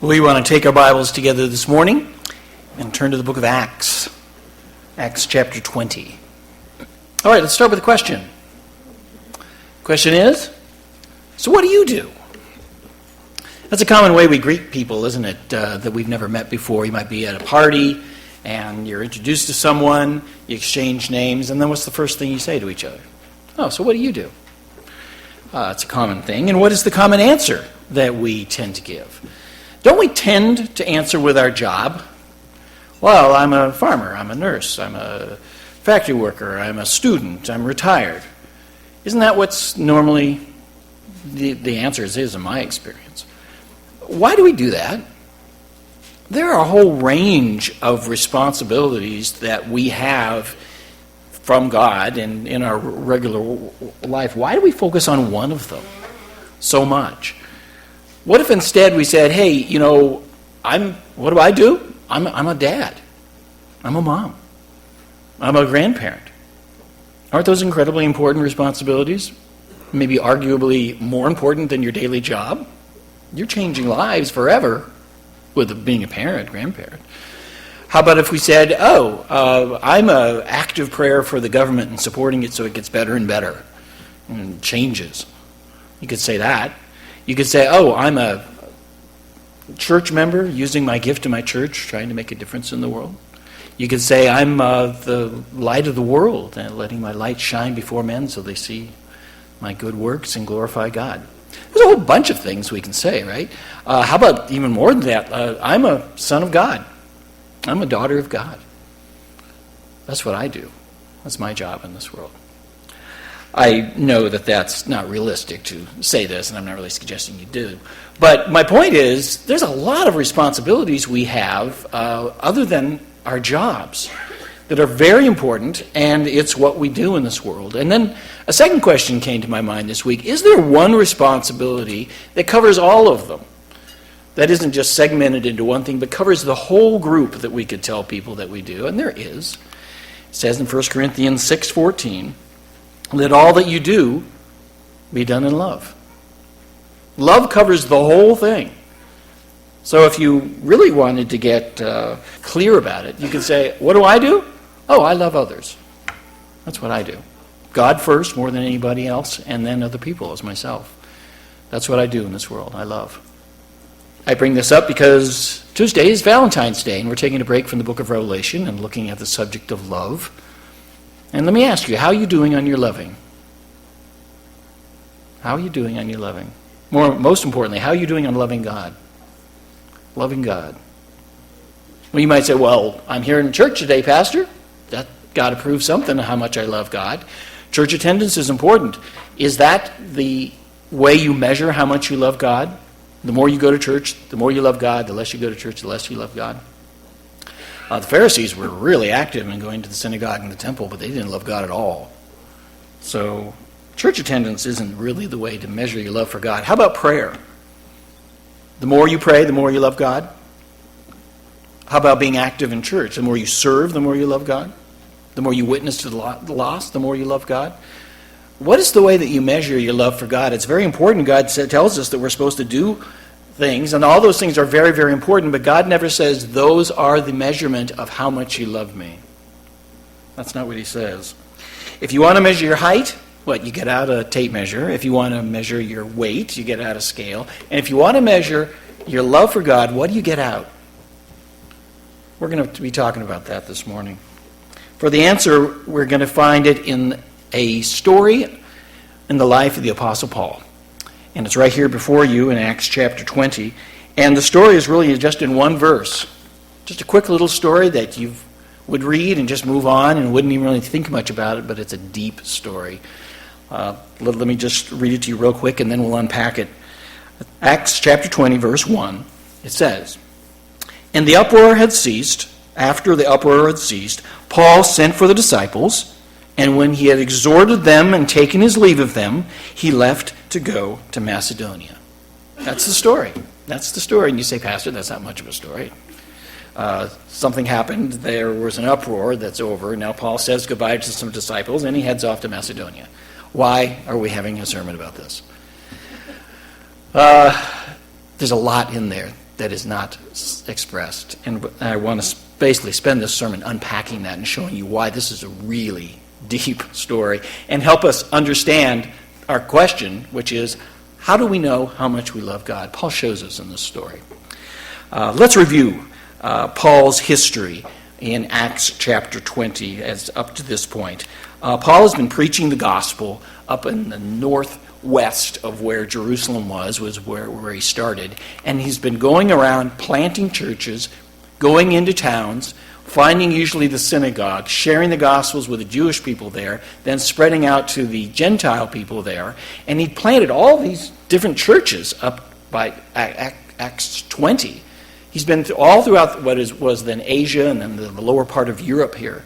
We want to take our Bibles together this morning and turn to the book of Acts. Acts chapter 20. All right, let's start with a question. Question is, so what do you do? That's a common way we greet people, isn't it? That we've never met before. You might be at a party and you're introduced to someone, you exchange names, and then what's the first thing you say to each other? Oh, so what do you do? It's a common thing. And what is the common answer that we tend to give? Don't we tend to answer with our job? Well, I'm a farmer, I'm a nurse, I'm a factory worker, I'm a student, I'm retired. Isn't that what's normally the answer is in my experience? Why do we do that? There are a whole range of responsibilities that we have from God and in our regular life. Why do we focus on one of them so much? What if instead we said, hey, what do I do? I'm a dad. I'm a mom. I'm a grandparent. Aren't those incredibly important responsibilities? Maybe arguably more important than your daily job? You're changing lives forever with being a parent, grandparent. How about if we said, I'm an active prayer for the government and supporting it so it gets better and better and changes. You could say that. You could say, I'm a church member using my gift in my church, trying to make a difference in the world. You could say, I'm the light of the world and letting my light shine before men so they see my good works and glorify God. There's a whole bunch of things we can say, right? How about even more than that? I'm a son of God. I'm a daughter of God. That's what I do. That's my job in this world. I know that that's not realistic to say this, and I'm not really suggesting you do. But my point is, there's a lot of responsibilities we have other than our jobs that are very important, and it's what we do in this world. And then a second question came to my mind this week. Is there one responsibility that covers all of them? That isn't just segmented into one thing, but covers the whole group that we could tell people that we do, and there is. It says in 1 Corinthians 6:14, let all that you do be done in love. Love covers the whole thing. So if you really wanted to get clear about it, you could say, what do? I love others. That's what I do. God first, more than anybody else, and then other people as myself. That's what I do in this world. I love. I bring this up because Tuesday is Valentine's Day, and we're taking a break from the book of Revelation and looking at the subject of love. And let me ask you, how are you doing on your loving? How are you doing on your loving? Most importantly, how are you doing on loving God? Loving God. Well, you might say, well, I'm here in church today, Pastor. That got to prove something how much I love God. Church attendance is important. Is that the way you measure how much you love God? The more you go to church, the more you love God. The less you go to church, the less you love God. The Pharisees were really active in going to the synagogue and the temple, but they didn't love God at all. So church attendance isn't really the way to measure your love for God. How about prayer? The more you pray, the more you love God. How about being active in church? The more you serve, the more you love God. The more you witness to the lost, the more you love God. What is the way that you measure your love for God? It's very important. God tells us that we're supposed to do things, and all those things are very, very important, but God never says those are the measurement of how much you love me. That's not what he says. If you want to measure your height, you get out a tape measure. If you want to measure your weight, you get out a scale. And if you want to measure your love for God, what do you get out? We're going to be talking about that this morning. For the answer, we're going to find it in a story in the life of the Apostle Paul. And it's right here before you in Acts chapter 20. And the story is really just in one verse. Just a quick little story that you would read and just move on and wouldn't even really think much about it, but it's a deep story. Let me just read it to you real quick and then we'll unpack it. Acts chapter 20, verse 1, it says, and the uproar had ceased. After the uproar had ceased, Paul sent for the disciples, and when he had exhorted them and taken his leave of them, he left to go to Macedonia. That's the story. That's the story. And you say, Pastor, that's not much of a story. Something happened. There was an uproar that's over. Now Paul says goodbye to some disciples, and he heads off to Macedonia. Why are we having a sermon about this? There's a lot in there. that is not expressed. And I want to basically spend this sermon unpacking that and showing you why this is a really deep story and help us understand our question, which is, how do we know how much we love God? Paul shows us in this story. Let's review Paul's history in Acts chapter 20 as up to this point. Paul has been preaching the gospel up in the northwest of where Jerusalem was where he started. And he's been going around planting churches, going into towns, finding usually the synagogue, sharing the gospels with the Jewish people there, then spreading out to the Gentile people there. And he planted all these different churches up by Acts 20. He's been all throughout what was then Asia and then the lower part of Europe here.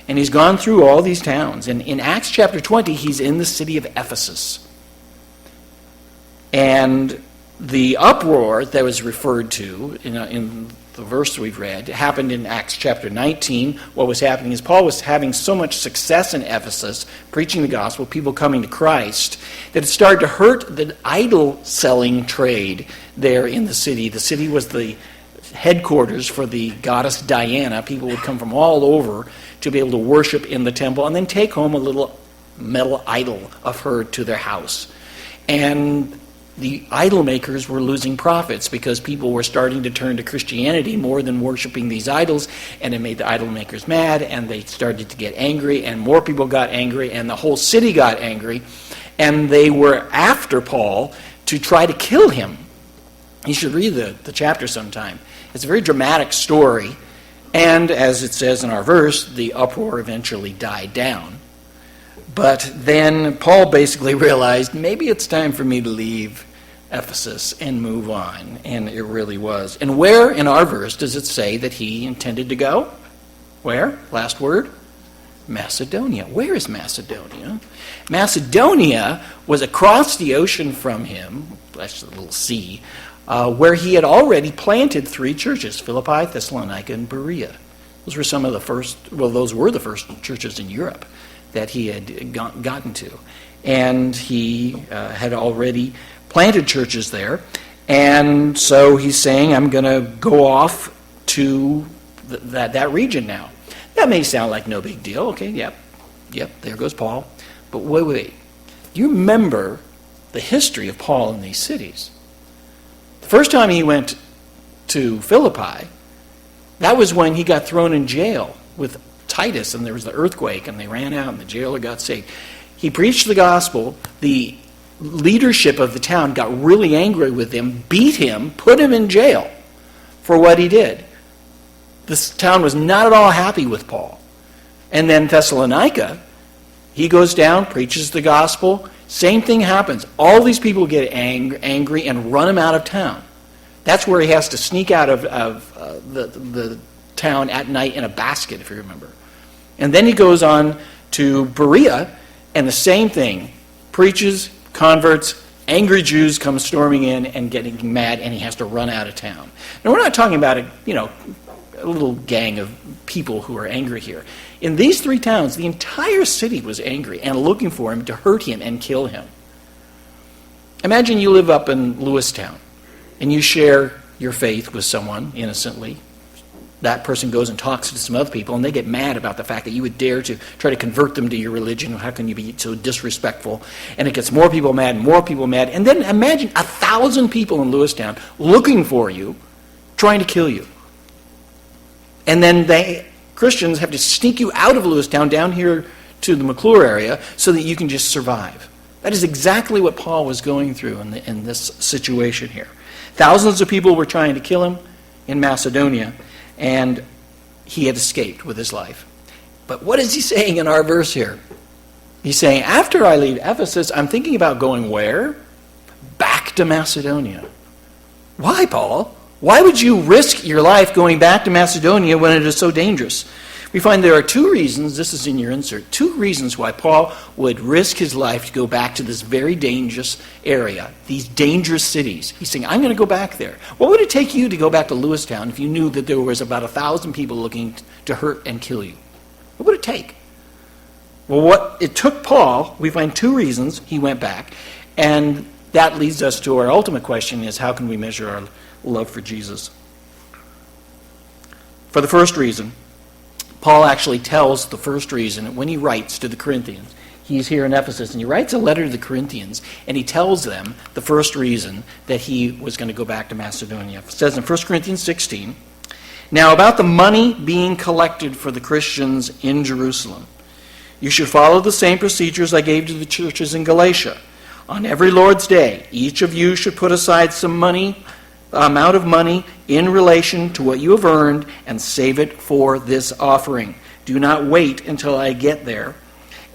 And he's gone through all these towns. And in Acts chapter 20, he's in the city of Ephesus. And the uproar that was referred to in the verse we've read happened in Acts chapter 19. What was happening is Paul was having so much success in Ephesus, preaching the gospel, people coming to Christ, that it started to hurt the idol-selling trade there in the city. The city was the headquarters for the goddess Diana. People would come from all over to be able to worship in the temple and then take home a little metal idol of her to their house. And the idol makers were losing profits because people were starting to turn to Christianity more than worshiping these idols, and it made the idol makers mad, and they started to get angry, and more people got angry, and the whole city got angry, and they were after Paul to try to kill him. You should read the chapter sometime. It's a very dramatic story, and as it says in our verse, the uproar eventually died down. But then Paul basically realized, maybe it's time for me to leave Ephesus and move on. And it really was. And where in our verse does it say that he intended to go? Where? Last word? Macedonia. Where is Macedonia? Macedonia was across the ocean from him, that's the little sea, where he had already planted 3 churches, Philippi, Thessalonica, and Berea. Those were some of the first, those were the first churches in Europe that he had gotten to. And he had already planted churches there. And so he's saying, I'm going to go off to that region now. That may sound like no big deal. Okay, yep, there goes Paul. But wait. You remember the history of Paul in these cities. The first time he went to Philippi, that was when he got thrown in jail with Titus, and there was the earthquake, and they ran out, and the jailer got saved. He preached the gospel. The leadership of the town got really angry with him, beat him, put him in jail for what he did. This town was not at all happy with Paul. And then Thessalonica, he goes down, preaches the gospel. Same thing happens. All these people get angry and run him out of town. That's where he has to sneak out of the town at night in a basket, if you remember. And then he goes on to Berea, and the same thing. Preaches, converts, angry Jews come storming in and getting mad, and he has to run out of town. Now, we're not talking about a little gang of people who are angry here. In these 3 towns, the entire city was angry and looking for him to hurt him and kill him. Imagine you live up in Lewistown, and you share your faith with someone innocently. That person goes and talks to some other people, and they get mad about the fact that you would dare to try to convert them to your religion. How can you be so disrespectful? And it gets more people mad and more people mad. And then imagine 1,000 people in Lewistown looking for you, trying to kill you. And then Christians have to sneak you out of Lewistown down here to the McClure area so that you can just survive. That is exactly what Paul was going through in this situation here. Thousands of people were trying to kill him in Macedonia, and he had escaped with his life. But what is he saying in our verse here? He's saying, after I leave Ephesus, I'm thinking about going where? Back to Macedonia. Why, Paul? Why would you risk your life going back to Macedonia when it is so dangerous? We find there are 2 reasons, this is in your insert, 2 reasons why Paul would risk his life to go back to this very dangerous area, these dangerous cities. He's saying, I'm going to go back there. What would it take you to go back to Lewistown if you knew that there was about 1,000 people looking to hurt and kill you? What would it take? Well, what it took Paul, we find 2 reasons he went back, and that leads us to our ultimate question is, how can we measure our love for Jesus. For the first reason, Paul actually tells the first reason when he writes to the Corinthians. He's here in Ephesus, and he writes a letter to the Corinthians, and he tells them the first reason that he was going to go back to Macedonia. It says in 1 Corinthians 16, "Now about the money being collected for the Christians in Jerusalem, you should follow the same procedures I gave to the churches in Galatia. On every Lord's Day, each of you should put aside some amount of money in relation to what you have earned and save it for this offering. Do not wait until I get there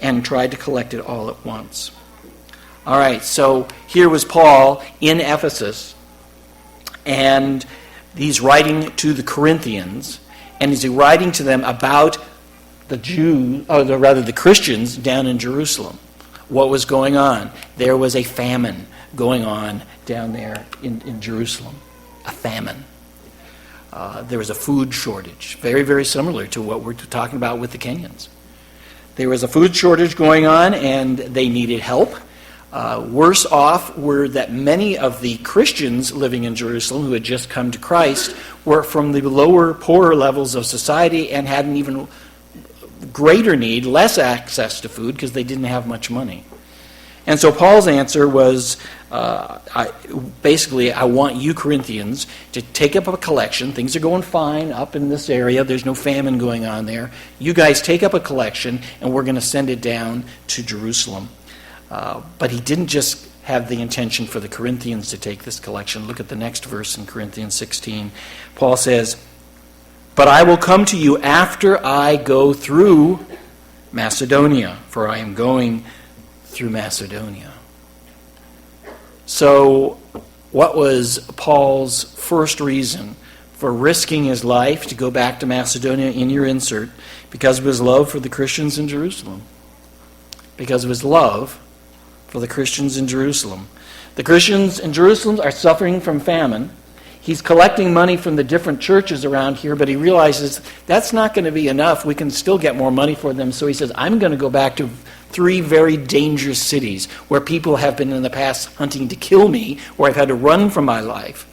and try to collect it all at once." All right, so here was Paul in Ephesus, and he's writing to the Corinthians, and he's writing to them about the Christians down in Jerusalem. What was going on? There was a famine going on down there in Jerusalem. A famine. There was a food shortage, very, very similar to what we're talking about with the Kenyans. There was a food shortage going on, and they needed help. Worse off were that many of the Christians living in Jerusalem who had just come to Christ were from the lower, poorer levels of society and had an even greater need, less access to food because they didn't have much money. And so Paul's answer was, basically, I want you Corinthians to take up a collection. Things are going fine up in this area. There's no famine going on there. You guys take up a collection, and we're going to send it down to Jerusalem. But he didn't just have the intention for the Corinthians to take this collection. Look at the next verse in Corinthians 16. Paul says, "But I will come to you after I go through Macedonia, for I am going through Macedonia." So what was Paul's first reason for risking his life to go back to Macedonia in your insert? Because of his love for the Christians in Jerusalem. Because of his love for the Christians in Jerusalem. The Christians in Jerusalem are suffering from famine. He's collecting money from the different churches around here, but he realizes that's not going to be enough. We can still get more money for them. So he says, I'm going to go back to 3 very dangerous cities where people have been in the past hunting to kill me, where I've had to run for my life.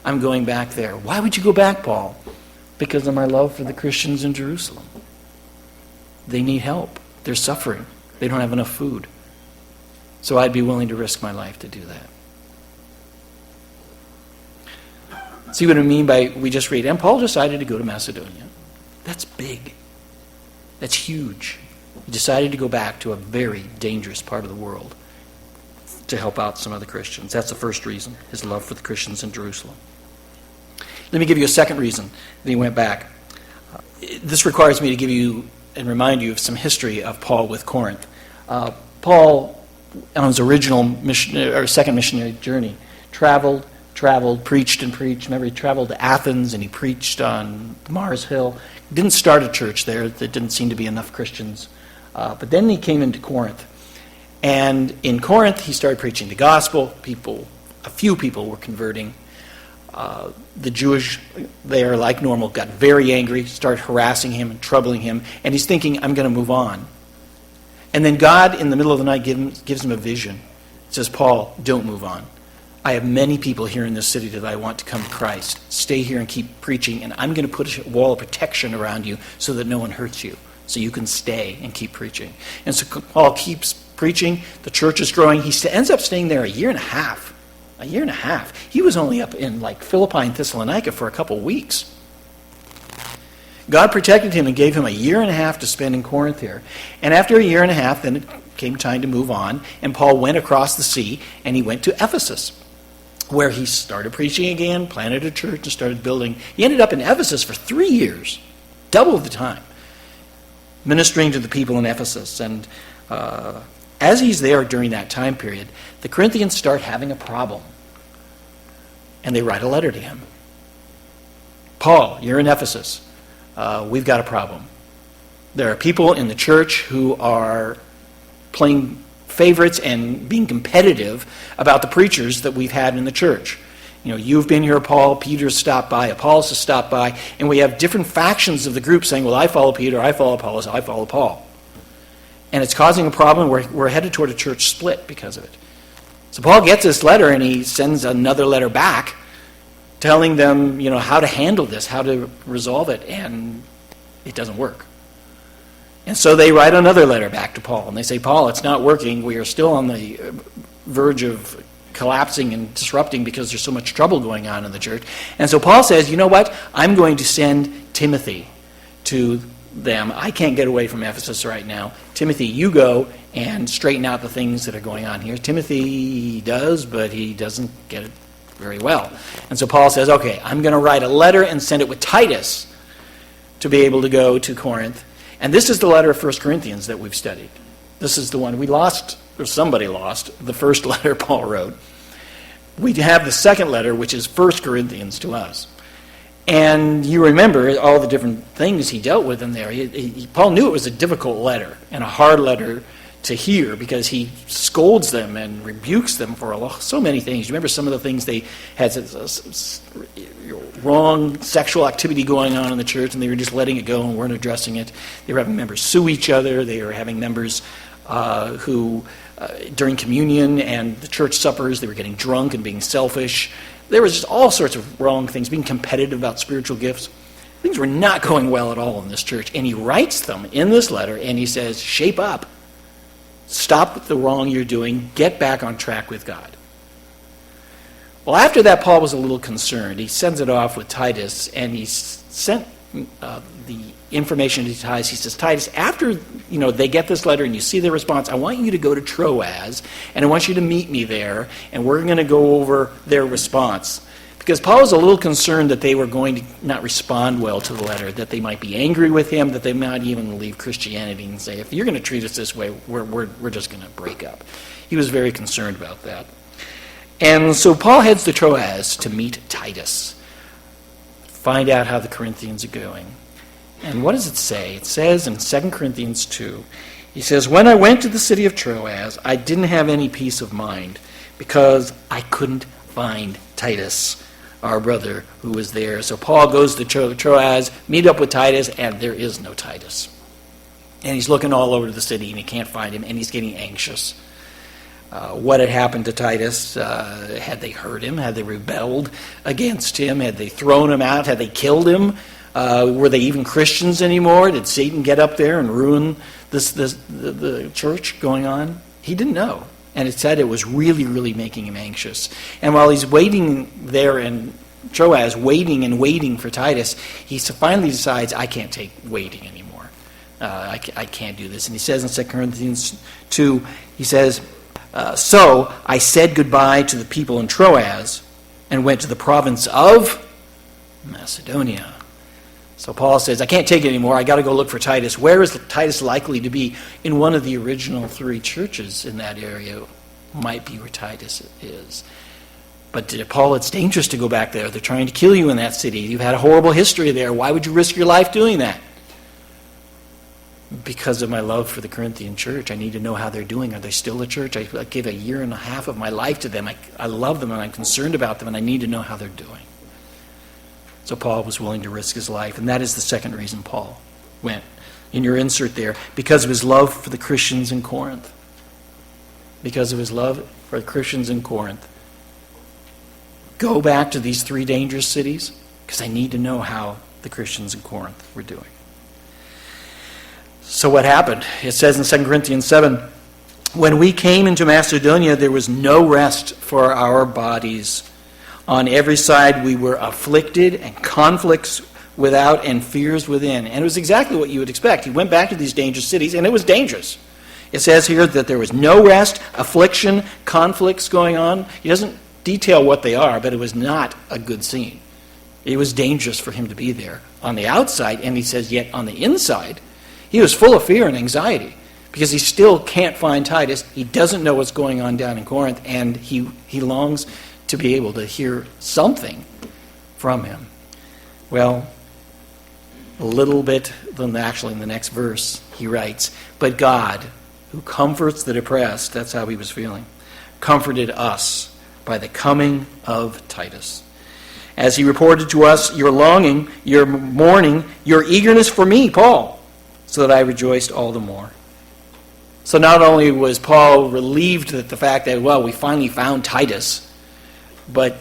I'm going back there. Why would you go back, Paul? Because of my love for the Christians in Jerusalem. They need help. They're suffering. They don't have enough food. So I'd be willing to risk my life to do that. See what I mean by we just read, and Paul decided to go to Macedonia. That's big. That's huge. He decided to go back to a very dangerous part of the world to help out some other Christians. That's the first reason, his love for the Christians in Jerusalem. Let me give you a second reason that he went back. This requires me to give you and remind you of some history of Paul with Corinth. Paul, on his original second missionary journey, traveled, preached and preached. Remember, he traveled to Athens and he preached on Mars Hill. Didn't start a church there. There didn't seem to be enough Christians. But then he came into Corinth. And in Corinth, he started preaching the gospel. A few people were converting. The Jewish there, like normal, got very angry, started harassing him and troubling him. And he's thinking, I'm going to move on. And then God, in the middle of the night, gives him a vision. He says, Paul, don't move on. I have many people here in this city that I want to come to Christ. Stay here and keep preaching, and I'm going to put a wall of protection around you so that no one hurts you, so you can stay and keep preaching. And so Paul keeps preaching. The church is growing. He ends up staying there a year and a half. A year and a half. He was only up in Philippi and Thessalonica for a couple weeks. God protected him and gave him a year and a half to spend in Corinth here. And after a year and a half, then it came time to move on, and Paul went across the sea, and he went to Ephesus, where he started preaching again, planted a church, and started building. He ended up in Ephesus for 3 years, double the time, ministering to the people in Ephesus. And as he's there during that time period, the Corinthians start having a problem. And they write a letter to him. Paul, you're in Ephesus. We've got a problem. There are people in the church who are playing favorites and being competitive about the preachers that we've had in the church. You know, you've been here, Paul, Peter's stopped by, Apollos has stopped by, and we have different factions of the group saying, well, I follow Peter, I follow Apollos, I follow Paul. And it's causing a problem. We're headed toward a church split because of it. So Paul gets this letter, and he sends another letter back telling them, how to handle this, how to resolve it, and it doesn't work. And so they write another letter back to Paul, and they say, Paul, it's not working. We are still on the verge of collapsing and disrupting because there's so much trouble going on in the church. And so Paul says, you know what? I'm going to send Timothy to them. I can't get away from Ephesus right now. Timothy, you go and straighten out the things that are going on here. Timothy does, but he doesn't get it very well. And so Paul says, okay, I'm going to write a letter and send it with Titus to be able to go to Corinth. And this is the letter of 1 Corinthians that we've studied. This is the one we lost, or somebody lost, the first letter Paul wrote. We have the second letter, which is 1 Corinthians to us. And you remember all the different things he dealt with in there. Paul knew it was a difficult letter and a hard letter to hear because he scolds them and rebukes them for so many things. You remember some of the things they had wrong sexual activity going on in the church, and they were just letting it go and weren't addressing it. They were having members sue each other. They were having members who, during communion and the church suppers, they were getting drunk and being selfish. There was just all sorts of wrong things, being competitive about spiritual gifts. Things were not going well at all in this church. And he writes them in this letter, and he says, shape up. Stop the wrong you're doing. Get back on track with God. Well, after that, Paul was a little concerned. He sends it off with Titus, and he sent the information to Titus. He says, Titus, after they get this letter and you see their response, I want you to go to Troas, and I want you to meet me there, and we're going to go over their response. Because Paul was a little concerned that they were going to not respond well to the letter, that they might be angry with him, that they might even leave Christianity and say, if you're going to treat us this way, we're just going to break up. He was very concerned about that. And so Paul heads to Troas to meet Titus, find out how the Corinthians are going. And what does it say? It says in 2 Corinthians 2, he says, when I went to the city of Troas, I didn't have any peace of mind because I couldn't find Titus, our brother, who was there. So Paul goes to Troas, meet up with Titus, and there is no Titus. And he's looking all over the city, and he can't find him, and he's getting anxious. What had happened to Titus? Had they hurt him? Had they rebelled against him? Had they thrown him out? Had they killed him? Were they even Christians anymore? Did Satan get up there and ruin the church going on? He didn't know. And it said it was really, really making him anxious. And while he's waiting there in Troas, waiting for Titus, he finally decides, I can't take waiting anymore. I can't do this. And he says in 2 Corinthians 2, he says, so I said goodbye to the people in Troas and went to the province of Macedonia. So Paul says, I can't take it anymore. I got to go look for Titus. Where is Titus likely to be? In one of the original 3 churches in that area might be where Titus is. But Paul, it's dangerous to go back there. They're trying to kill you in that city. You've had a horrible history there. Why would you risk your life doing that? Because of my love for the Corinthian church. I need to know how they're doing. Are they still a church? I gave 1.5 years of my life to them. I love them and I'm concerned about them and I need to know how they're doing. So Paul was willing to risk his life, and that is the second reason Paul went. In your insert there, because of his love for the Christians in Corinth. Because of his love for the Christians in Corinth. Go back to these 3 dangerous cities, because I need to know how the Christians in Corinth were doing. So what happened? It says in 2 Corinthians 7, when we came into Macedonia, there was no rest for our bodies. On every side we were afflicted, and conflicts without and fears within. And it was exactly what you would expect. He went back to these dangerous cities, and it was dangerous. It says here that there was no rest, affliction, conflicts going on. He doesn't detail what they are, but it was not a good scene. It was dangerous for him to be there on the outside, and he says yet on the inside, he was full of fear and anxiety because he still can't find Titus. He doesn't know what's going on down in Corinth, and he longs to be able to hear something from him. Well, a little bit, actually in the next verse, he writes, but God, who comforts the depressed, that's how he was feeling, comforted us by the coming of Titus. As he reported to us your longing, your mourning, your eagerness for me, Paul, so that I rejoiced all the more. So not only was Paul relieved at the fact that, we finally found Titus, but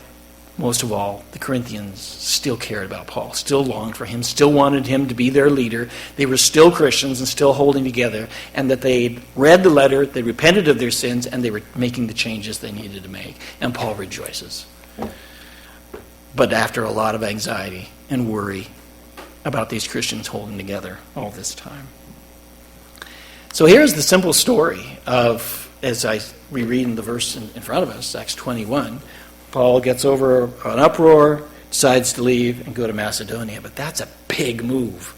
most of all, the Corinthians still cared about Paul, still longed for him, still wanted him to be their leader. They were still Christians and still holding together, and that they'd read the letter, they repented of their sins, and they were making the changes they needed to make. And Paul rejoices. But after a lot of anxiety and worry about these Christians holding together all this time. So here's the simple story of, as we read in the verse in front of us, Acts 21, Paul gets over an uproar, decides to leave and go to Macedonia. But that's a big move.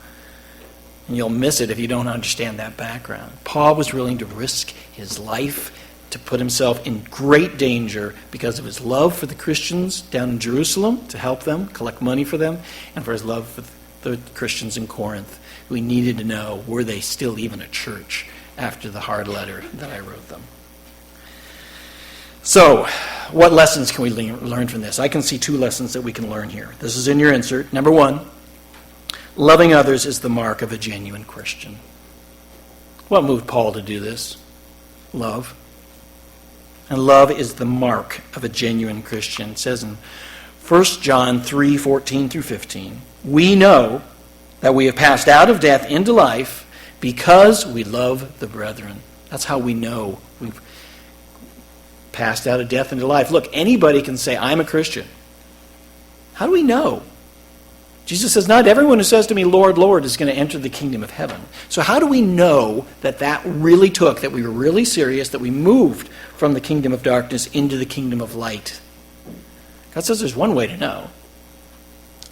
And you'll miss it if you don't understand that background. Paul was willing to risk his life, to put himself in great danger because of his love for the Christians down in Jerusalem, to help them, collect money for them, and for his love for the Christians in Corinth, who he needed to know, were they still even a church after the hard letter that I wrote them. So, what lessons can we learn from this? I can see two lessons that we can learn here. This is in your insert. Number one, loving others is the mark of a genuine Christian. What moved Paul to do this? Love. And love is the mark of a genuine Christian. It says in 1 John 3:14 through 15, we know that we have passed out of death into life because we love the brethren. That's how we know we've passed out of death into life. Look, anybody can say, I'm a Christian. How do we know? Jesus says, not everyone who says to me, Lord, Lord, is going to enter the kingdom of heaven. So how do we know that that really took, that we were really serious, that we moved from the kingdom of darkness into the kingdom of light? God says there's one way to know.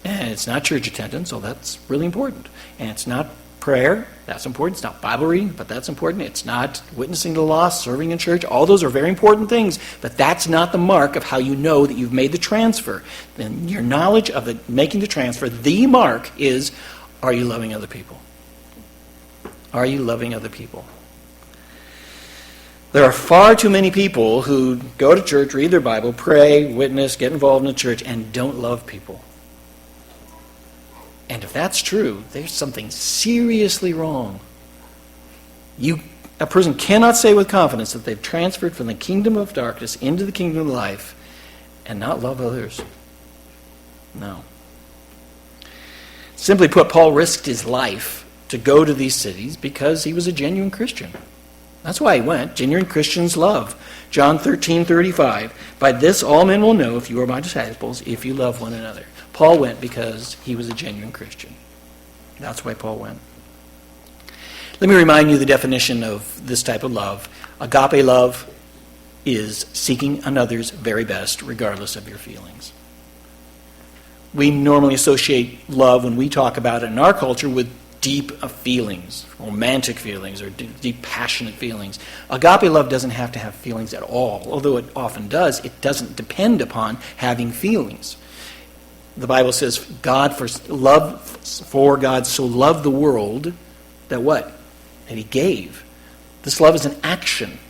And it's not church attendance, so that's really important. And it's not prayer, that's important. It's not Bible reading, but that's important. It's not witnessing to the lost, serving in church. All those are very important things, but that's not the mark of how you know that you've made the transfer. Then your knowledge of making the transfer, the mark is, are you loving other people? Are you loving other people? There are far too many people who go to church, read their Bible, pray, witness, get involved in the church, and don't love people. And if that's true, there's something seriously wrong. A person cannot say with confidence that they've transferred from the kingdom of darkness into the kingdom of life and not love others. No. Simply put, Paul risked his life to go to these cities because he was a genuine Christian. That's why he went. Genuine Christians love. John 13:35. By this all men will know if you are my disciples, if you love one another. Paul went because he was a genuine Christian. That's why Paul went. Let me remind you the definition of this type of love. Agape love is seeking another's very best, regardless of your feelings. We normally associate love, when we talk about it in our culture, with deep feelings, romantic feelings, or deep passionate feelings. Agape love doesn't have to have feelings at all. Although it often does, it doesn't depend upon having feelings. The Bible says, for God so loved the world that what? That he gave. This love is an action,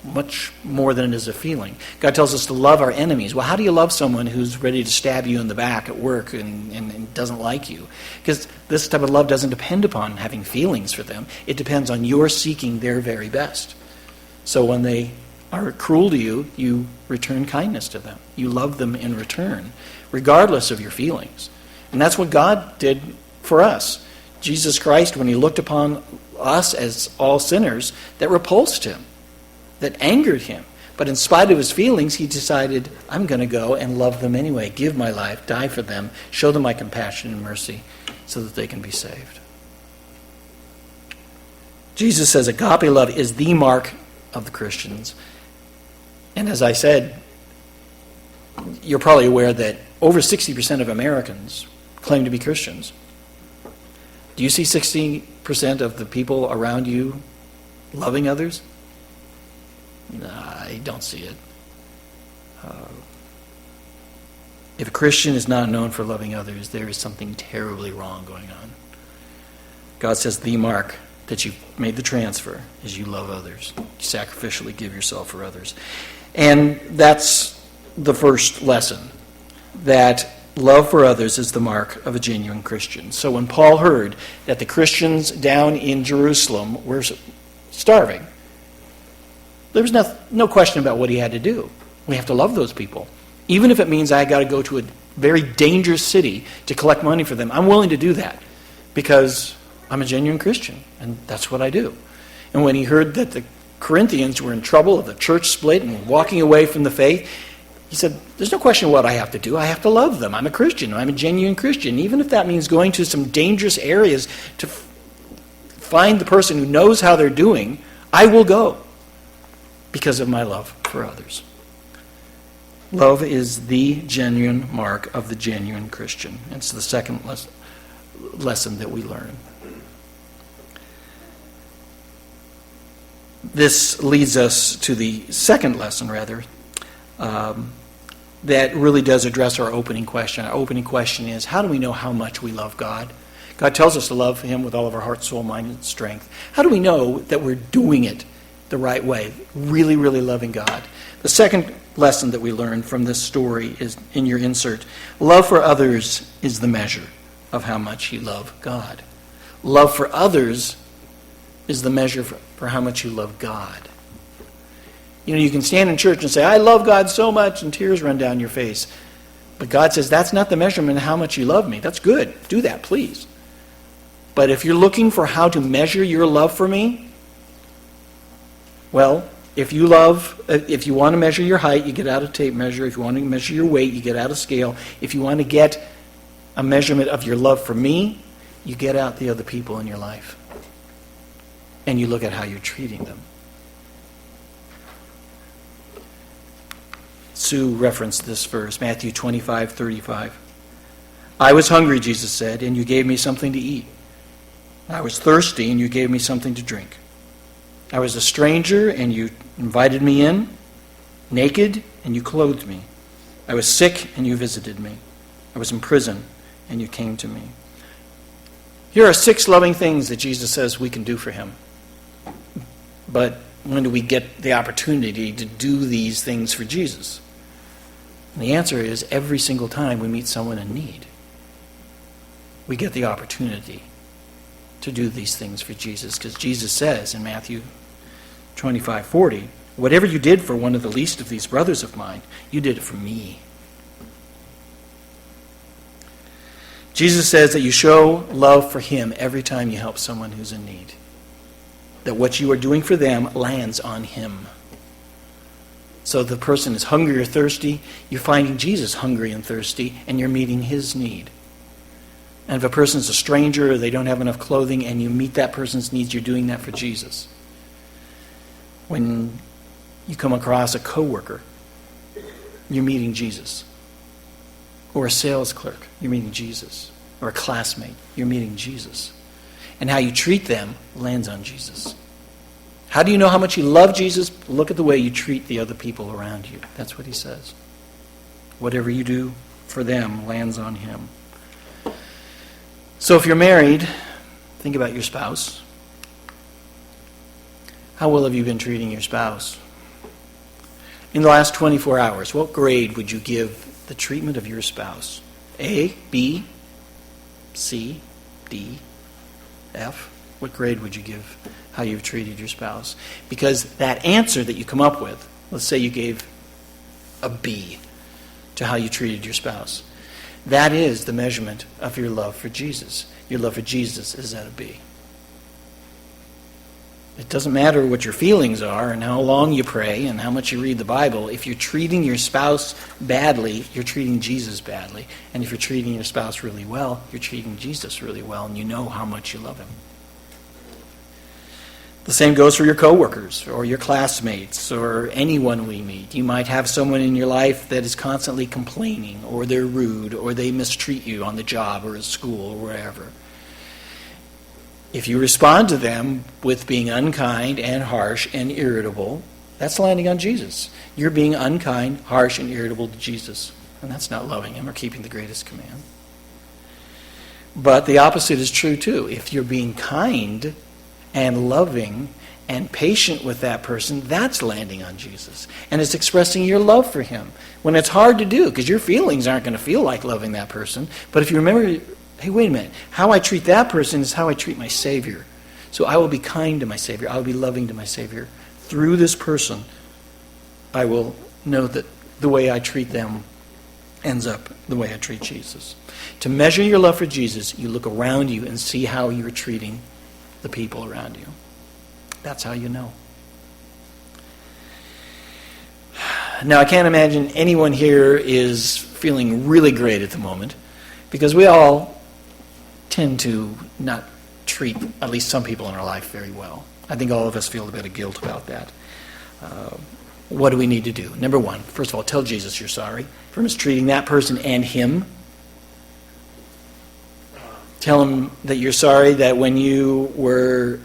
much more than it is a feeling. God tells us to love our enemies. Well, how do you love someone who's ready to stab you in the back at work and doesn't like you? Because this type of love doesn't depend upon having feelings for them. It depends on your seeking their very best. So when they are cruel to you, you return kindness to them. You love them in return, regardless of your feelings. And that's what God did for us. Jesus Christ, when he looked upon us as all sinners, that repulsed him, that angered him. But in spite of his feelings, he decided, I'm going to go and love them anyway, give my life, die for them, show them my compassion and mercy so that they can be saved. Jesus says agape love is the mark of the Christians. And as I said, you're probably aware that over 60% of Americans claim to be Christians. Do you see 60% of the people around you loving others? No, I don't see it. If a Christian is not known for loving others, there is something terribly wrong going on. God says the mark that you've made the transfer is you love others. You sacrificially give yourself for others. And that's the first lesson, that love for others is the mark of a genuine Christian. So when Paul heard that the Christians down in Jerusalem were starving, there was no question about what he had to do. We have to love those people. Even if it means I got to go to a very dangerous city to collect money for them, I'm willing to do that because I'm a genuine Christian, and that's what I do. And when he heard that the Corinthians were in trouble, of the church split and walking away from the faith, he said, there's no question what I have to do. I have to love them. I'm a Christian. I'm a genuine Christian. Even if that means going to some dangerous areas to find the person who knows how they're doing, I will go because of my love for others. Love is the genuine mark of the genuine Christian. It's the second lesson that we learn. This leads us to the second lesson, that really does address our opening question. Our opening question is, how do we know how much we love God? God tells us to love him with all of our heart, soul, mind, and strength. How do we know that we're doing it the right way, really, really loving God? The second lesson that we learn from this story is in your insert. Love for others is the measure of how much you love God. Love for others is the measure for how much you love God. You know, you can stand in church and say, I love God so much, and tears run down your face. But God says, that's not the measurement of how much you love me. That's good. Do that, please. But if you're looking for how to measure your love for me, well, if you want to measure your height, you get out a tape measure. If you want to measure your weight, you get out a scale. If you want to get a measurement of your love for me, you get out the other people in your life. And you look at how you're treating them. Sue referenced this verse, Matthew 25:35. I was hungry, Jesus said, and you gave me something to eat. I was thirsty, and you gave me something to drink. I was a stranger, and you invited me in. Naked, and you clothed me. I was sick, and you visited me. I was in prison, and you came to me. Here are 6 loving things that Jesus says we can do for him. But when do we get the opportunity to do these things for Jesus? And the answer is every single time we meet someone in need, we get the opportunity to do these things for Jesus. Because Jesus says in Matthew 25:40, whatever you did for one of the least of these brothers of mine, you did it for me. Jesus says that you show love for him every time you help someone who's in need. That what you are doing for them lands on him. So the person is hungry or thirsty, you're finding Jesus hungry and thirsty, and you're meeting his need. And if a person's a stranger or they don't have enough clothing and you meet that person's needs, you're doing that for Jesus. When you come across a coworker, you're meeting Jesus. Or a sales clerk, you're meeting Jesus. Or a classmate, you're meeting Jesus. And how you treat them lands on Jesus. How do you know how much you love Jesus? Look at the way you treat the other people around you. That's what he says. Whatever you do for them lands on him. So if you're married, think about your spouse. How well have you been treating your spouse? In the last 24 hours, what grade would you give the treatment of your spouse? A, B, C, D, F? What grade would you give how you've treated your spouse? Because that answer that you come up with, let's say you gave a B to how you treated your spouse. That is the measurement of your love for Jesus. Your love for Jesus is at a B. It doesn't matter what your feelings are and how long you pray and how much you read the Bible. If you're treating your spouse badly, you're treating Jesus badly. And if you're treating your spouse really well, you're treating Jesus really well, and you know how much you love him. The same goes for your coworkers or your classmates or anyone we meet. You might have someone in your life that is constantly complaining, or they're rude, or they mistreat you on the job or at school or wherever. If you respond to them with being unkind and harsh and irritable, that's landing on Jesus. You're being unkind, harsh, and irritable to Jesus. And that's not loving him or keeping the greatest command. But the opposite is true too. If you're being kind and loving and patient with that person, that's landing on Jesus. And it's expressing your love for him. When it's hard to do, because your feelings aren't going to feel like loving that person. But if you remember, hey, wait a minute, how I treat that person is how I treat my Savior. So I will be kind to my Savior. I will be loving to my Savior. Through this person, I will know that the way I treat them ends up the way I treat Jesus. To measure your love for Jesus, you look around you and see how you're treating the people around you. That's how you know. Now, I can't imagine anyone here is feeling really great at the moment, because we all tend to not treat at least some people in our life very well. I think all of us feel a bit of guilt about that. What do we need to do? Number one, first of all, tell Jesus you're sorry for mistreating that person and him. Tell him that you're sorry that when you were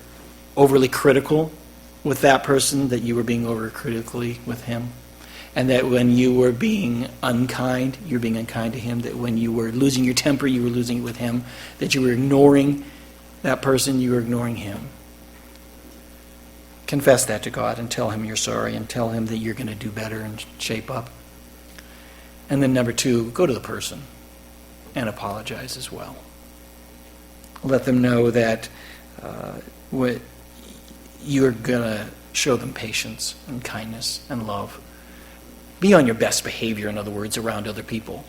overly critical with that person, that you were being overcritically with him. And that when you were being unkind, you're being unkind to him. That when you were losing your temper, you were losing it with him. That you were ignoring that person, you were ignoring him. Confess that to God and tell him you're sorry and tell him that you're going to do better and shape up. And then number two, go to the person and apologize as well. Let them know that you're going to show them patience and kindness and love. Be on your best behavior, in other words, around other people.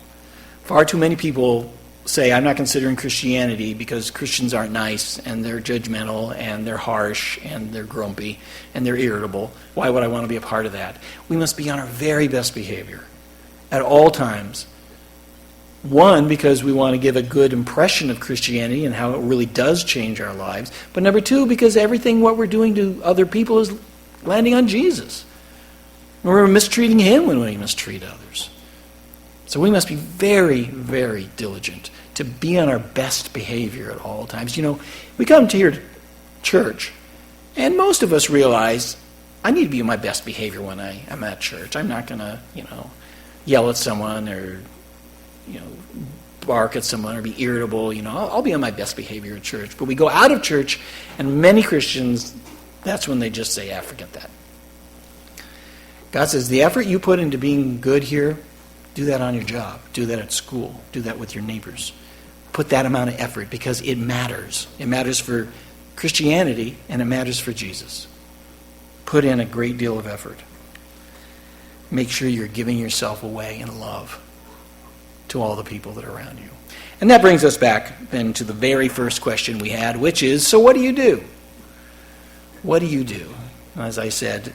Far too many people say, I'm not considering Christianity because Christians aren't nice and they're judgmental and they're harsh and they're grumpy and they're irritable. Why would I want to be a part of that? We must be on our very best behavior at all times. One, because we want to give a good impression of Christianity and how it really does change our lives. But number two, because everything what we're doing to other people is landing on Jesus. We're mistreating him when we mistreat others. So we must be very, very diligent to be on our best behavior at all times. You know, we come to here to church, and most of us realize I need to be on my best behavior when I'm at church. I'm not going to, yell at someone or, bark at someone or be irritable. I'll be on my best behavior at church. But we go out of church, and many Christians, that's when they just say, forget that. God says, the effort you put into being good here, do that on your job. Do that at school. Do that with your neighbors. Put that amount of effort because it matters. It matters for Christianity and it matters for Jesus. Put in a great deal of effort. Make sure you're giving yourself away in love to all the people that are around you. And that brings us back then to the very first question we had, which is, so what do you do? What do you do? As I said,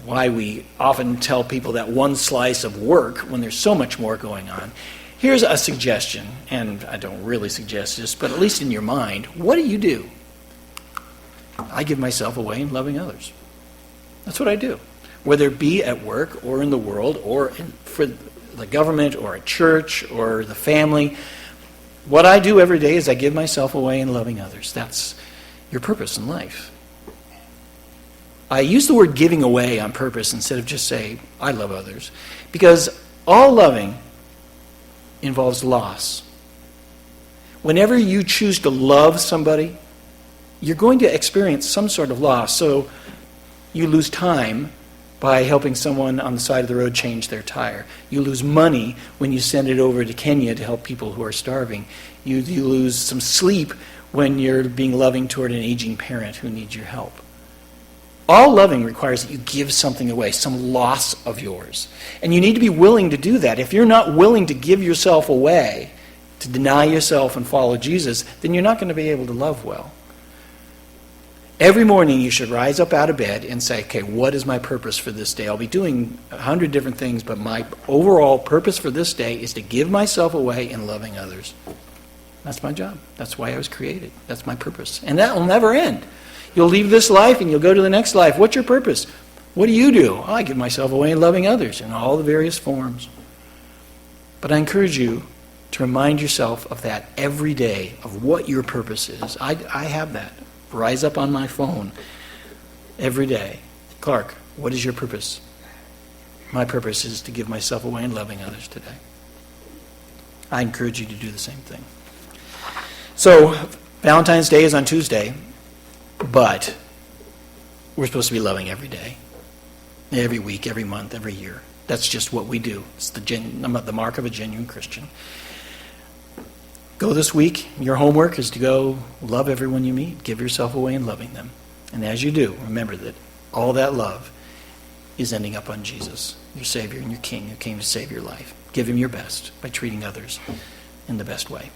why we often tell people that one slice of work when there's so much more going on. Here's a suggestion, and I don't really suggest this, but at least in your mind, what do you do? I give myself away in loving others. That's what I do. Whether it be at work or in the world or for the government or at church or the family, what I do every day is I give myself away in loving others. That's your purpose in life. I use the word giving away on purpose instead of just say, I love others. Because all loving involves loss. Whenever you choose to love somebody, you're going to experience some sort of loss. So you lose time by helping someone on the side of the road change their tire. You lose money when you send it over to Kenya to help people who are starving. You lose some sleep when you're being loving toward an aging parent who needs your help. All loving requires that you give something away, some loss of yours. And you need to be willing to do that. If you're not willing to give yourself away, to deny yourself and follow Jesus, then you're not going to be able to love well. Every morning you should rise up out of bed and say, okay, what is my purpose for this day? I'll be doing 100 different things, but my overall purpose for this day is to give myself away in loving others. That's my job. That's why I was created. That's my purpose. And that will never end. You'll leave this life and you'll go to the next life. What's your purpose? What do you do? Oh, I give myself away in loving others in all the various forms. But I encourage you to remind yourself of that every day, of what your purpose is. I have that. Rise up on my phone every day. Clark, what is your purpose? My purpose is to give myself away in loving others today. I encourage you to do the same thing. So, Valentine's Day is on Tuesday. But we're supposed to be loving every day, every week, every month, every year. That's just what we do. It's the mark of a genuine Christian. Go this week. Your homework is to go love everyone you meet. Give yourself away in loving them. And as you do, remember that all that love is ending up on Jesus, your Savior and your King who came to save your life. Give him your best by treating others in the best way.